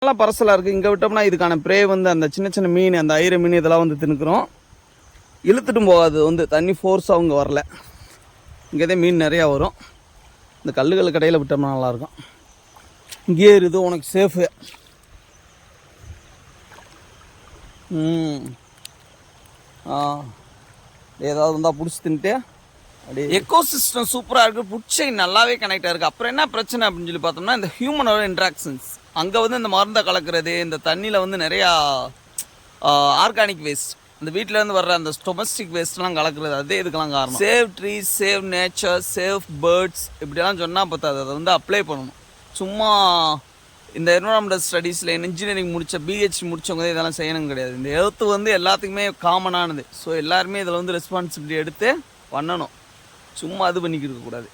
நல்லா பரசலாக இருக்குது. இங்கே விட்டோம்னா இதுக்கான ப்ரே வந்து அந்த சின்ன சின்ன மீன், அந்த ஐர மீன் இதெல்லாம் வந்து தின்னுக்கிறோம். இழுத்துட்டும் போகாது, வந்து தண்ணி ஃபோர்ஸாக அவங்க வரல. இங்கேதான் மீன் நிறையா வரும். இந்த கல்லுகள் கடையில் விட்டோம்னா நல்லாயிருக்கும். இங்கேயே இருக்குது உனக்கு சேஃபு. ஏதாவது இருந்தால் பிடிச்சி தின்ட்டு அப்படியே எக்கோ சிஸ்டம் சூப்பராக இருக்குது. ஃபுட் செயின் நல்லாவே கனெக்டாக இருக்குது. அப்புறம் என்ன பிரச்சனை அப்படின்னு சொல்லி பார்த்தோம்னா இந்த ஹியூமனோட இன்ட்ராக்ஷன்ஸ். அங்கே வந்து இந்த மருந்தை கலக்கிறது, இந்த தண்ணியில் வந்து நிறையா ஆர்கானிக் வேஸ்ட், அந்த வீட்டிலேருந்து வர்ற அந்த டொமஸ்டிக் வேஸ்ட்லாம் கலக்கிறது, அதே இதுக்கெல்லாம் காரணம். Save trees, save nature, save birds இப்படிலாம் சொன்னால் பார்த்தாது, அதை வந்து அப்ளை பண்ணணும். சும்மா இந்த என்விரான்மெண்டல் ஸ்டடீஸில் இன்ஜினியரிங் முடித்த பிஹெச்டி முடித்தவங்க இதெல்லாம் செய்யணும் கிடையாது. இந்த எர்த்து வந்து எல்லாத்துக்குமே காமனானது. ஸோ எல்லாருமே இதில் வந்து ரெஸ்பான்சிபிலிட்டி எடுத்து பண்ணணும். சும்மா அது பண்ணிக்கிட்டு இருக்கக்கூடாது.